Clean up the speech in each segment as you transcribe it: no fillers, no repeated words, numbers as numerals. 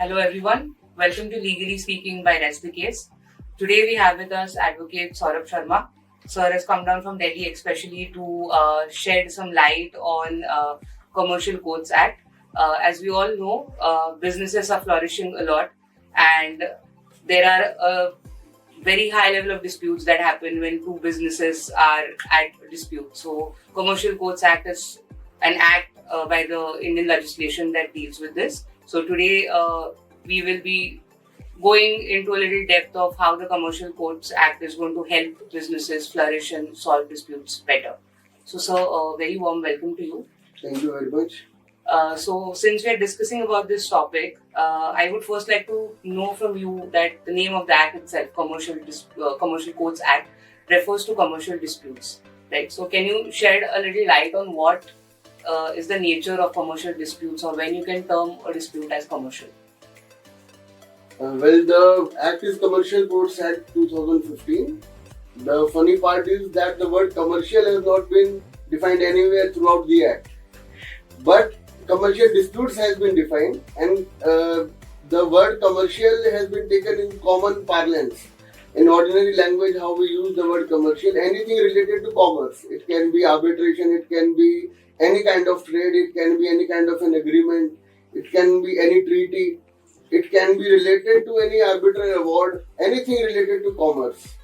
Hello everyone, welcome to Legally Speaking by Rest the Case. Today we have with us Advocate Saurabh Sharma. Sir has come down from Delhi especially to shed some light on Commercial Codes Act. As we all know, businesses are flourishing a lot and there are a very high level of disputes that happen when two businesses are at dispute. So Commercial Codes Act is an act by the Indian legislation that deals with this. So today we will be going into a little depth of how the Commercial Codes Act is going to help businesses flourish and solve disputes better. So sir, very warm welcome to you. Thank you very much. So since we are discussing about this topic, I would first like to know from you that the name of the act itself, Commercial Codes Act, refers to commercial disputes, right? So can you shed a little light on what is the nature of commercial disputes, or when you can term a dispute as commercial? Well, the Act is Commercial Codes Act 2015. The funny part is that the word commercial has not been defined anywhere throughout the Act. But commercial disputes has been defined, and the word commercial has been taken in common parlance. In ordinary language, how we use the word commercial, anything related to commerce. It can be arbitration, it can be any kind of trade, it can be any kind of an agreement, it can be any treaty, it can be related to any arbitrary award, anything related to commerce.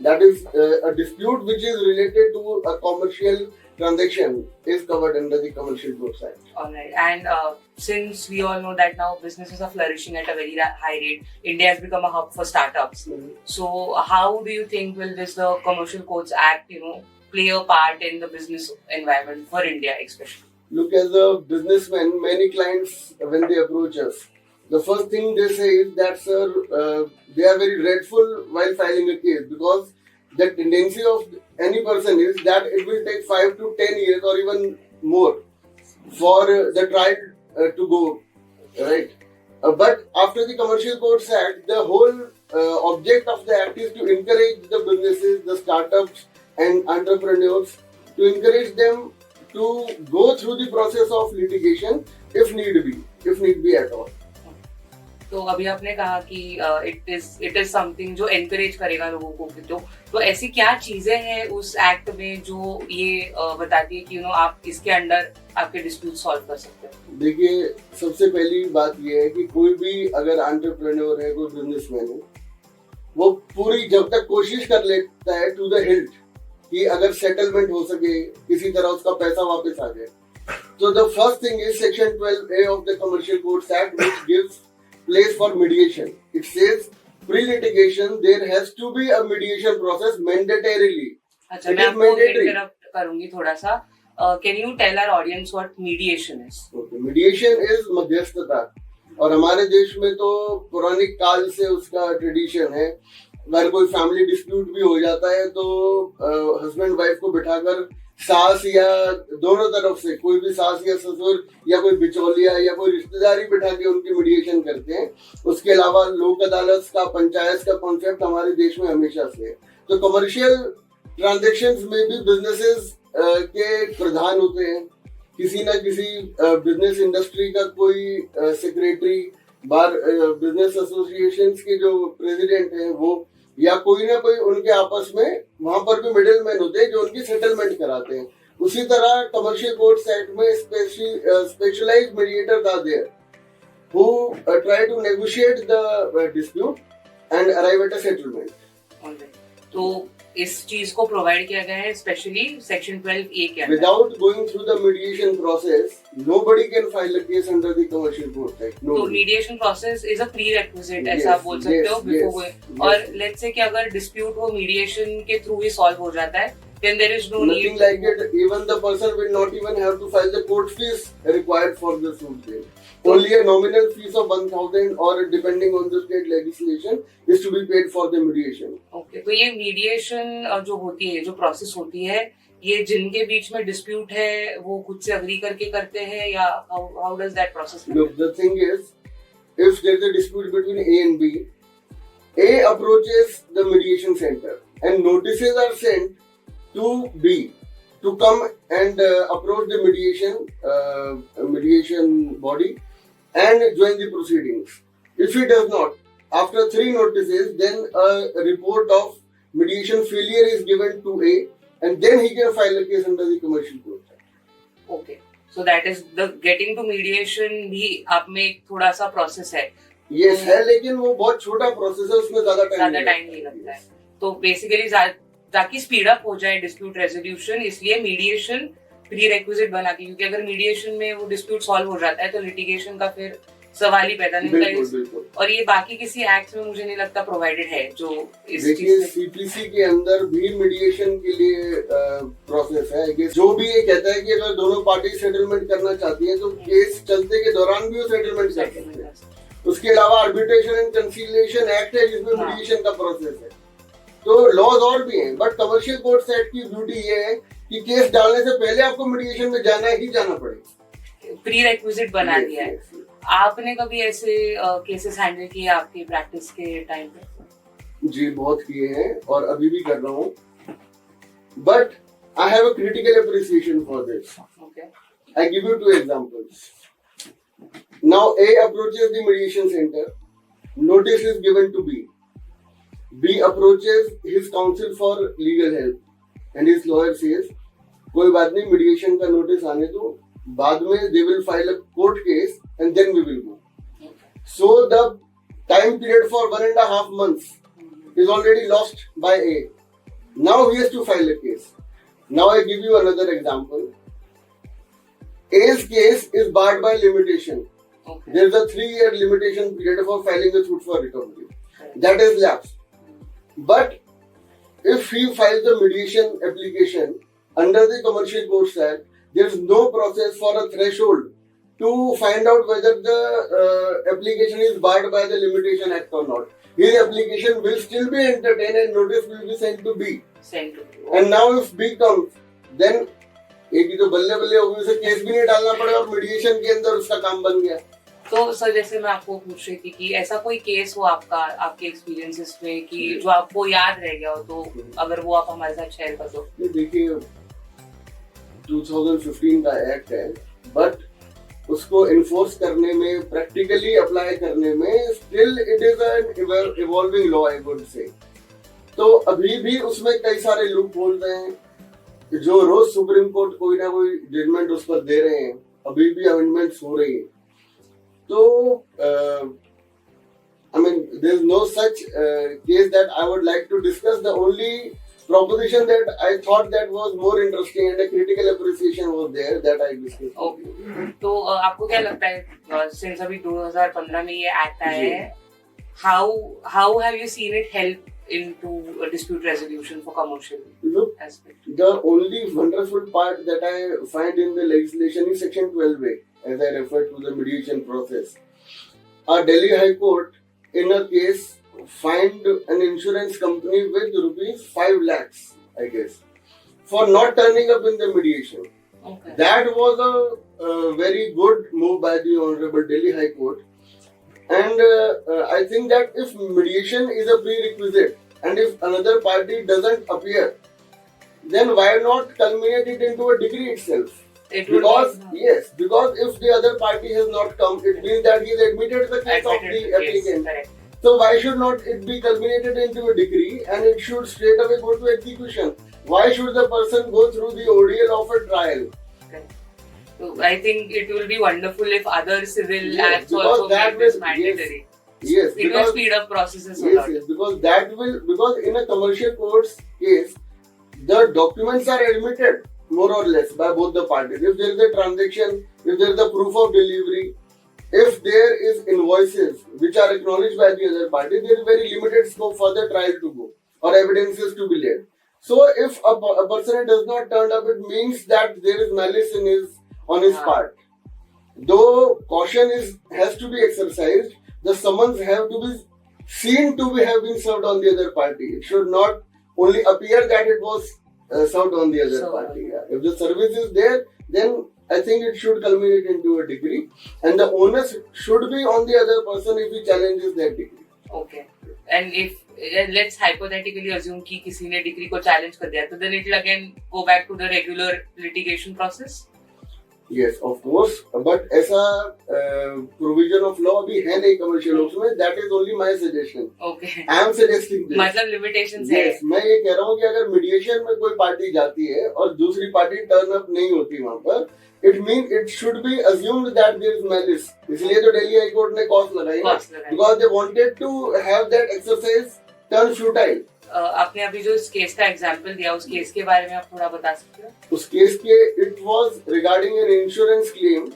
That is a dispute which is related to a commercial transaction is covered under the Commercial Codes Act. Alright, and since we all know that now businesses are flourishing at a very high rate, India has become a hub for startups. So how do you think will the Commercial Codes Act, play a part in the business environment for India especially? Look, as a businessman, many clients, when they approach us, the first thing they say is that, sir, they are very dreadful while filing a case, because the tendency of any person is that it will take 5 to 10 years or even more for the trial to go, right? But after the Commercial Codes Act, the whole object of the Act is to encourage the businesses, the startups and entrepreneurs, to encourage them to go through the process of litigation if need be at all. तो अभी आपने कहा कि it is something जो encourage करेगा लोगों को, तो ऐसी क्या चीजें हैं उस एक्ट में जो ये बताती है कि आप इसके अंडर आपके डिस्प्यूट सॉल्व कर सकते हैं? देखिए, सबसे पहली बात ये है कि कोई भी अगर एंटरप्रेन्योर है, कोई बिजनेसमैन है, वो पूरी जब तक कोशिश कर लेता है टू द हिल्ट कि अगर सेटलमेंट हो सके, किसी तरह उसका पैसा वापस आ जाए, तो the first thing is section 12A of the commercial codes act which gives place for mediation. It says pre-litigation there has to be a mediation process mandatorily. अच्छा, मैं आपको इंटरप्ट करूंगी थोड़ा सा. Can you tell our audience what mediation is? Okay, mediation is मध्यस्थता, और हमारे देश में तो पौराणिक काल से उसका ट्रेडिशन है. अगर कोई फैमिली डिस्प्यूट भी हो जाता है तो हस्बैंड वाइफ को बिठाकर सास या दोनों तरफ से कोई भी सास या ससुर या कोई बिचौलिया या कोई रिश्तेदारी बिठा के उनकी मीडिएशन करते हैं. उसके अलावा लोक अदालत का, पंचायत का कॉन्सेप्ट हमारे देश में हमेशा से है. तो कमर्शियल ट्रांजैक्शंस में भी बिजनेसेस के प्रधान होते हैं. किसी न किसी बिजनेस इंडस्ट्री का कोई सेक्रेटरी, बार बिजनेस एसोसिएशंस के जो प्रेसिडेंट हैं वो, या कोई ना कोई उनके आपस में वहां पर भी मिडिल मैन होते हैं जो उनकी सेटलमेंट कराते हैं. उसी तरह कमर्शियल कोड्स एक्ट में specialized mediators are there who try to negotiate the dispute and arrive at a settlement. तो इस चीज को प्रोवाइड किया गया है स्पेशली सेक्शन 12A के अंदर. Without going through the mediation process nobody can file a case under the commercial codes act. तो mediation process is a prerequisite, ऐसा आप बोल सकते हो बिफोर गोइंग. और लेट्स से कि अगर डिस्प्यूट वो मीडिएशन के थ्रू ही सॉल्व हो जाता है, then there is no nothing need like it. Even the person will not even have to file the court fees required for the suit. Only a nominal fees of 1,000 or depending on the state legislation is to be paid for the mediation. Okay, तो ये mediation जो होती है, जो process होती है, ये जिनके बीच में डिस्प्यूट है वो खुद से अग्री करके करते हैं, या how does that process work? Look, the thing is, if there is a dispute between A and B, A approaches the mediation center and notices are sent to B to come and approach the mediation body and join the proceedings. If he does not, after 3 notices, then a report of mediation failure is given to A, and then he can file a case under the commercial court. Okay. So that is the getting to mediation भी आप में एक थोड़ा सा process है. Yes, है, लेकिन वो बहुत छोटा प्रोसेस है, उसमें ज्यादा टाइम नहीं लगता है. तो बेसिकली ताकि स्पीड अप हो जाए डिस्प्यूट रेजोल्यूशन, इसलिए मीडिएशन प्री रिक्विजिट बना के, क्योंकि अगर मीडिएशन में वो डिस्प्यूट सॉल्व हो जाता है तो लिटिगेशन का फिर सवाल ही पैदा नहीं होता. और ये बाकी किसी एक्ट में मुझे नहीं लगता प्रोवाइडेड है जो इस चीज में. सीपीसी के अंदर भी मीडिएशन के लिए प्रोसेस है कि जो भी ये कहता है कि अगर दोनों पार्टी सेटलमेंट करना चाहती है तो केस चलते के दौरान भी वो सेटलमेंट कर सकते हैं. उसके अलावा आर्बिट्रेशन एंड कंसीलिएशन एक्ट है जिसमें मीडिएशन का प्रोसेस है. तो लॉज और भी हैं, बट कमर्शियल कोर्ट्स एक्ट की ब्यूटी ये है कि केस डालने से पहले आपको मीडिएशन में जाना पड़ेगा. प्री रिक्विजिट बना दिया है. आपने कभी ऐसे केसेस हैंडल किए आपकी प्रैक्टिस के टाइम पे? जी बहुत किए हैं और अभी भी कर रहा हूँ. But I have a critical appreciation for this. I give you 2 examples. Now A approaches the mediation center. Notice is given to B. B approaches his counsel for legal help, and his lawyer says, कोई बात नहीं, mediation का notice आने दो, बाद में they will file a court case and then we will go. So the time period for 1.5 months is already lost by A. Now he has to file a case. Now I give you another example. A's case is barred by limitation. There is a 3-year limitation period for filing a suit for recovery. That is lapsed. But if he files the mediation application under the Commercial Courts Act, there is no process for a threshold to find out whether the application is barred by the Limitation Act or not. His application will still be entertained and notice will be sent to B. And now if B comes, then एक ही तो बल्ले बल्ले होगी, उसे case भी नहीं डालना पड़ेगा और मीडिएशन के अंदर उसका काम बन गया. तो सर जैसे मैं आपको पूछ रही थी कि ऐसा कोई केस हो आपके एक्सपीरियंसेस में कि जो आपको याद रह गया हो, तो अगर वो आप हमारे साथ शेयर कर दो. देखिए 2015 का एक्ट है, बट उसको इन्फोर्स करने में, प्रैक्टिकली अप्लाई करने में still it is an evolving law I would say. तो अभी भी उसमें कई सारे लूप होल्स हैं जो रोज सुप्रीम कोर्ट कोई ना कोई जजमेंट उस पर दे रहे हैं. अभी भी अमेंडमेंट्स हो रही है. तो I mean there is no such case that I would like to discuss. The only proposition that I thought that was more interesting and a critical appreciation was there that I discussed. Okay. तो आपको क्या लगता है, since अभी 2015 में ये act आया है, how have you seen it help into a dispute resolution for commercial aspect? The only wonderful part that I find in the legislation is section 12A, as I referred to the mediation process. Our Delhi High Court in a case fined an insurance company with rupees 5 lakhs, I guess, for not turning up in the mediation. Okay. That was a very good move by the Honorable Delhi High Court. And I think that if mediation is a prerequisite and if another party doesn't appear, then why not culminate it into a decree itself? Because if the other party has not come, it means that he has admitted the case of the applicant. So why should not it be culminated into a decree and it should straight away go to execution? Why should the person go through the ordeal of a trial? So I think it will be wonderful if other civil acts also make this mandatory. Yes, it will speed up processes a lot. Yes, because in a commercial court's case, the documents are admitted more or less by both the parties. If there is a transaction, if there is a proof of delivery, if there is invoices which are acknowledged by the other party, there is very limited scope for the trial to go or evidences to be laid. So if a person does not turn up, it means that there is malice on his part. Though caution has to be exercised, the summons have to be seen to have been served on the other party. It should not only appear that it was served on the other party. Yeah. If the service is there, then I think it should culminate into a decree, and the onus should be on the other person if he challenges that decree. Okay. And if let's hypothetically assume कि किसी ने decree को challenge कर दिया, तो then it will again go back to the regular litigation process. Yes, of course, but ऐसा provision of law अभी है नहीं कमर्शियल लॉ में. That is only my suggestion. Okay, I am suggesting this. मतलब limitations है. Yes, मैं ये कह रहा हूँ कि अगर मीडिएशन में कोई पार्टी जाती है और दूसरी पार्टी टर्न अप नहीं होती वहां पर, it mean it should be assumed that there is malice. इसलिए तो दिल्ली हाई कोर्ट ने कॉस्ट लगाई, because they wanted to have that exercise turn futile. आपने अभी जो इस केस का एग्जांपल दिया, उस केस के बारे में आप थोड़ा बता सकते हो? उस केस के it was regarding an insurance claim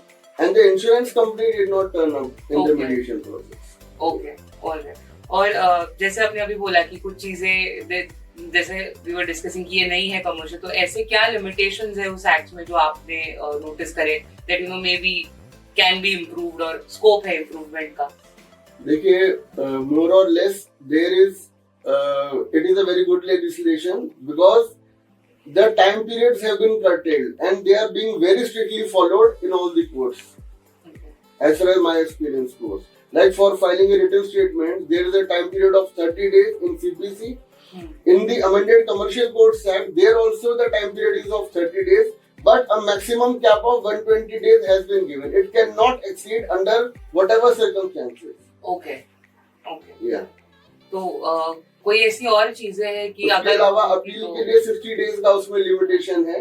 and the insurance company did not turn up in the mediation process. Okay, alright. और जैसे आपने अभी बोला कि कुछ चीजें जैसे वी वर डिस्कसिंग कि ये नहीं है कमर्शियल, तो ऐसे क्या लिमिटेशंस है उस एक्ट में जो आपने नोटिस करे that you know may be can be improved और स्कोप है इम्प्रूवमेंट का? देखिए, मोर और less there is it is a very good legislation because the time periods have been curtailed and they are being very strictly followed in all the courts. Okay. As far as my experience goes, like for filing a written statement, there is a time period of 30 days in CPC. In the amended Commercial Courts Act, there also the time period is of 30 days, but a maximum cap of 120 days has been given. It cannot exceed under whatever circumstances. Okay. Okay. Yeah. तो कोई ऐसी और चीजें हैं कि उसके अलावा appeal के लिए 60 डेज का उसमें लिमिटेशन है,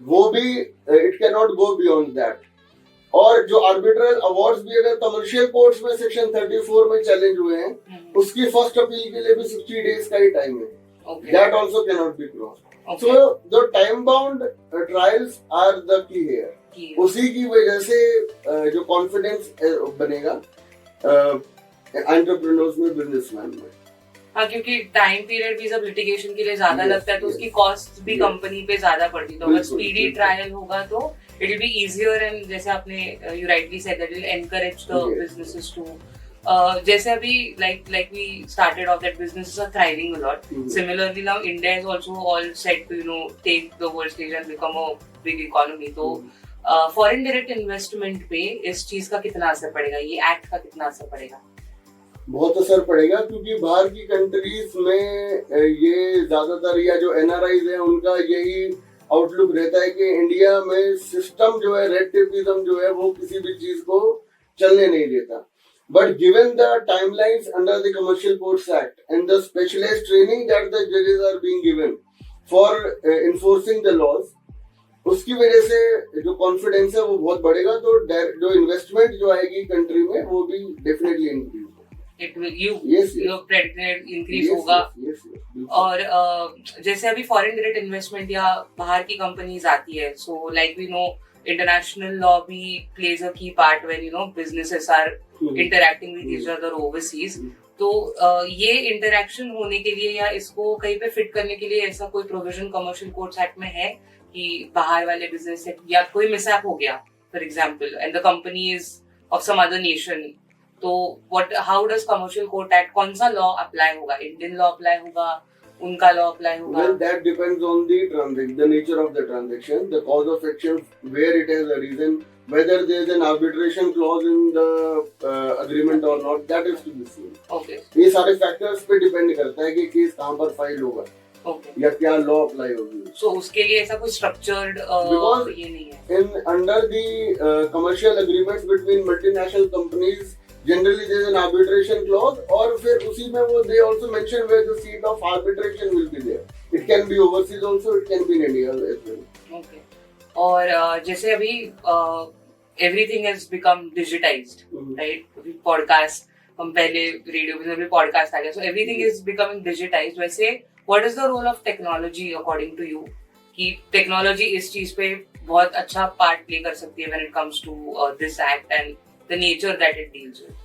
वो भी it can not go beyond that. और जो आर्बिट्रल अवार्ड्स भी अगर कमर्शियल कोर्ट्स में सेक्शन 34 में चैलेंज हुए हैं, उसकी फर्स्ट अपील के लिए भी 60 डेज का ही टाइम है. That also can not be crossed. So the time bound trials are the key here. उसी की वजह से जो कॉन्फिडेंस बनेगा एंटरप्रेन्योर्स में, बिजनेसमैन में. हाँ, क्योंकि टाइम पीरियड भी जब लिटिगेशन के लिए ज्यादा लगता है तो उसकी कॉस्ट भी कंपनी पे ज्यादा पड़ती है. तो अगर स्पीडी ट्रायल होगा तो it will be easier and जैसे आपने you rightly said that will encourage the businesses to जैसे अभी like we started off that businesses are thriving a lot. Similarly now India is also all set to take the world stage and become a big economy. तो foreign direct investment पे इस चीज का कितना असर पड़ेगा, ये एक्ट का कितना असर पड़ेगा? बहुत असर पड़ेगा, क्योंकि बाहर की कंट्रीज में ये ज्यादातर या जो एनआरआईज हैं उनका यही आउटलुक रहता है कि इंडिया में सिस्टम जो है, रेड टेपिज्म जो है, वो किसी भी चीज को चलने नहीं देता. But given the timelines under the commercial courts act and the specialised training that the जजेस are being given for enforcing the laws, उसकी वजह से जो कॉन्फिडेंस है वो बहुत बढ़ेगा. तो जो इन्वेस्टमेंट जो आएगी कंट्री में वो भी definitely increase. It will your predicted increase होगा. और जैसे अभी फॉरेन डायरेक्ट इन्वेस्टमेंट या बाहर की कंपनीज आती है, so like we know international law भी plays a key part when businesses are interacting with each other overseas. तो ये इंटरैक्शन होने के लिए या इसको कहीं पे फिट करने के लिए ऐसा कोई प्रोविजन कमर्शियल कोर्ट्स एक्ट में है कि बाहर वाले बिजनेस से या कोई मिसहैप हो गया for example and the company is of some other nation, तो how does commercial court act, कौन सा लॉ अप्लाई होगा? इंडियन लॉ अप्लाई होगा, उनका लॉ अप्लाई होगा? Well, that depends on the nature of the transaction, the cause of action, where it has a reason, whether there is an arbitration clause in the agreement or not, that is to be seen. Okay. ये सारे factors पे depend करता है कि case कहाँ पर file होगा. Okay. या क्या लॉ अप्लाई होगी. So उसके लिए ऐसा कोई स्ट्रक्चर्ड ये नहीं है. In under the commercial agreements between multinational companies, generally there is an arbitration clause, और फिर उसी में वो they also mention where the seat of arbitration will be there. It can be overseas also, it can be in India as well. Okay. और जैसे अभी everything has become digitized, right? अभी podcast, हम पहले रेडियो में भी podcast आ गया, so everything is becoming digitized. वैसे what is the role of technology according to you? कि टेक्नोलॉजी इस चीज पे बहुत अच्छा पार्ट प्ले कर सकती है when it comes to this act and the nature that it deals with.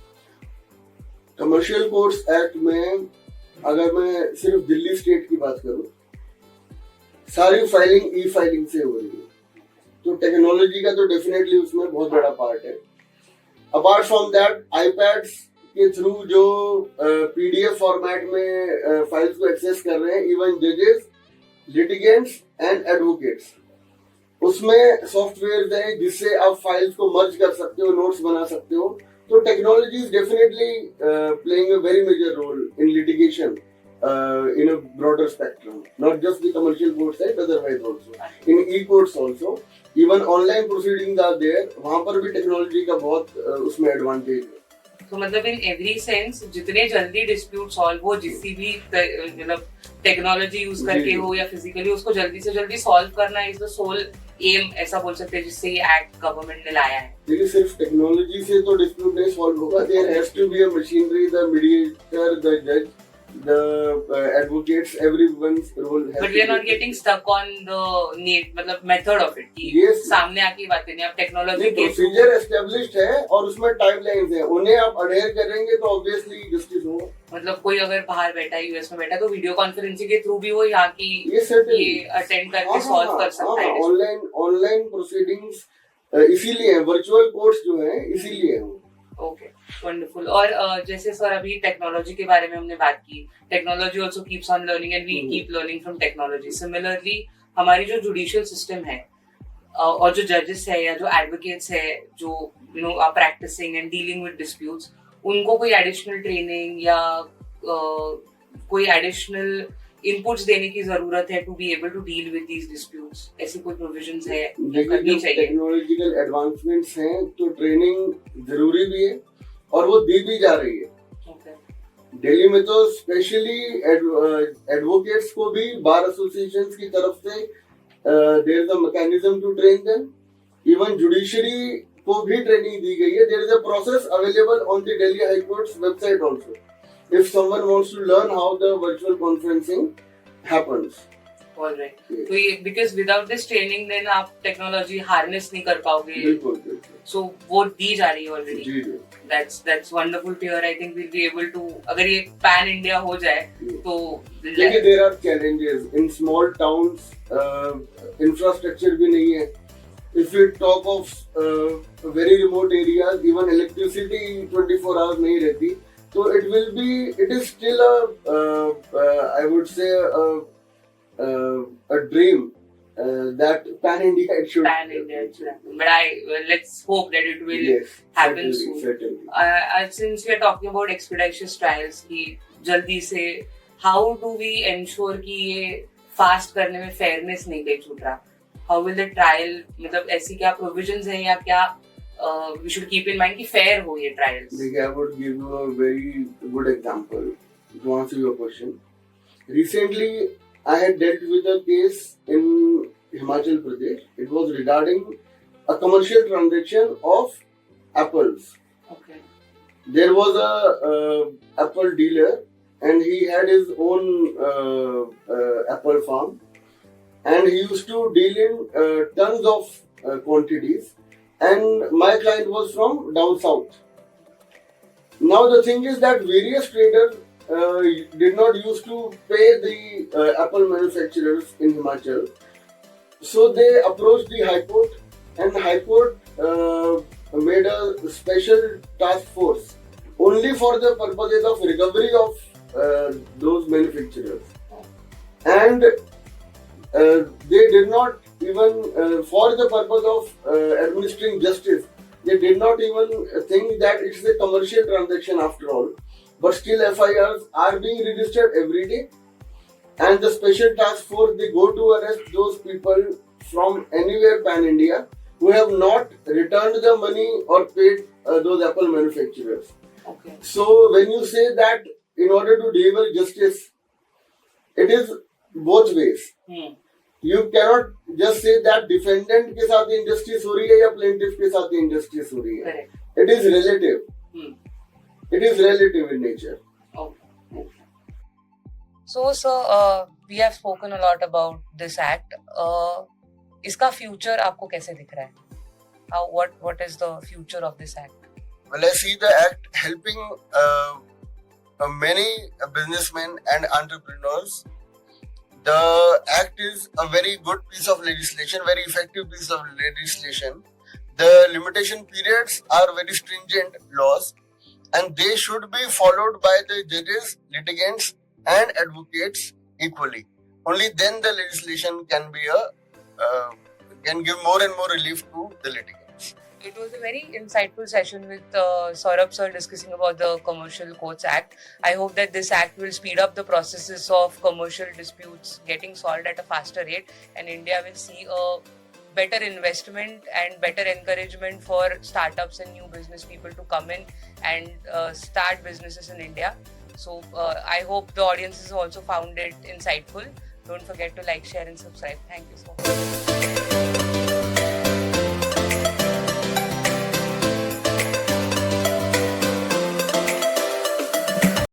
Commercial courts act में अगर मैं सिर्फ दिल्ली स्टेट की बात करूं, सारी फाइलिंग ई फाइलिंग से हो रही है, तो टेक्नोलॉजी का तो डेफिनेटली उसमें बहुत बड़ा पार्ट है. अपार्ट फ्रॉम दैट, आईपैड्स के थ्रू जो पीडीएफ फॉर्मेट में फाइल्स को एक्सेस कर रहे हैं, इवन जजेस, लिटिगेंट्स एंड एडवोकेट्स, उसमें सॉफ्टवेयर है जिससे आप फाइल्स को मर्ज कर सकते हो, नोट्स बना सकते हो. तो technology is definitely playing a very major role in litigation in a broader spectrum, not just the commercial court side, otherwise also in e-courts also. Even online proceedings are there, वहां पर भी technology का बहुत उसमें advantage है। तो मतलब in every sense जितने जल्दी डिस्प्यूट सॉल्व हो, जिसकी भी मतलब टेक्नोलॉजी यूज करके हो या फिजिकली, उसको जल्दी से जल्दी सॉल्व करना इज द सोल एम, ऐसा बोल सकते हैं, जिससे ये एक्ट गवर्नमेंट ने लाया है। देखिए सिर्फ टेक्नोलॉजी से तो डिस्प्यूट नहीं सॉल्व होगा, there has to be a machinery, the mediator, the जज, the advocates, everyone's role has But we are not getting stuck on the need, मतलब method of it कि yes, सामने आके बातें नहीं, आप टेक्नोलॉजी के प्रोसीजर एस्टेब्लिश्ड है और उसमें टाइमलाइंस है, उन्हें आप अडेयर करेंगे तो ऑब्वियसली जस्टिस होगा। मतलब कोई अगर बाहर बैठा है, यूएस में बैठा है, तो वीडियो कॉन्फ्रेंसिंग के थ्रू भी वो यहाँ की ये अटेंड करके सॉल्व कर सकता है। ऑनलाइन प्रोसीडिंग्स इसीलिए वर्चुअल कोर्ट्स जो है इसीलिए है। Okay, wonderful. और जैसे सर अभी टेक्नोलॉजी के बारे में हमने बात की, technology also keeps on learning and we keep learning from technology. Similarly हमारी जो जुडिशियल सिस्टम है और जो जजेस है या जो एडवोकेट्स है, जो you know are practicing and dealing with disputes, उनको कोई एडिशनल ट्रेनिंग या कोई एडिशनल इनपुट्स देने की जरूरत है to be able to deal with these disputes? ऐसी कोई प्रोविजंस है करनी चाहिए? टेक्नोलॉजिकल एडवांसमेंट्स हैं तो ट्रेनिंग जरूरी भी है और वो दी भी जा रही है। दिल्ली में तो स्पेशली एडवोकेट्स को भी बार एसोसिएशंस की तरफ से there is a mechanism to train them. Even judiciary को भी ट्रेनिंग दी गई है। There is a process available on the Delhi high courts website also if someone wants to learn how the virtual conferencing happens. All right. So because without this training then आप technology harness नहीं कर पाओगे। बिल्कुल। So वो दी जा रही है already. जी। That's wonderful to hear. I think we'll be able to, अगर ये pan India हो जाए तो देखिए there are challenges in small towns, infrastructure भी नहीं है। If we talk of very remote areas, even electricity 24 hours नहीं रहती, so it is still I would say a dream that pan India it should. Pan India, but let's hope that it will happen soon. Certainly. Since we are talking about expeditious trials, कि जल्दी से how do we ensure कि ये fast करने में fairness नहीं कहीं छूट रहा? How will the trial, मतलब ऐसी क्या provisions हैं या क्या we should keep in mind कि fair हो ये trials? I would give you a very good example to answer your question. Recently, I had dealt with a case in Himachal Pradesh. It was regarding a commercial transaction of apples. Okay. There was a apple dealer, and he had his own apple farm, and he used to deal in tons of quantities. And my client was from down south. Now the thing is that various traders did not used to pay the apple manufacturers in Himachal. So they approached the High Court, and High Court made a special task force only for the purposes of recovery of those manufacturers. And they did not even for the purpose of administering justice, they did not even think that it's a commercial transaction after all. But still FIRs are being registered every day, and the special task force, they go to arrest those people from anywhere pan India who have not returned the money or paid those apple manufacturers. Okay. So when you say that in order to deliver justice, it is both ways. You cannot just say that defendant के साथ injustice हो रही है या plaintiff के साथ injustice हो रही है. Correct. It is relative. It is relative in nature. Okay. So sir, we have spoken a lot about this act. इसका future आपको कैसे दिख रहा है? What is the future of this act? Well, I see the act helping many businessmen and entrepreneurs. The act is a very good piece of legislation, very effective piece of legislation. The limitation periods are very stringent laws, and they should be followed by the judges, litigants, and advocates equally. Only then the legislation can give more and more relief to the litigants. It was a very insightful session with Saurabh sir discussing about the Commercial Courts Act. I hope that this act will speed up the processes of commercial disputes getting solved at a faster rate, and India will see a better investment and better encouragement for startups and new business people to come in and start businesses in India. So I hope the audience has also found it insightful. Don't forget to like, share and subscribe. Thank you so much.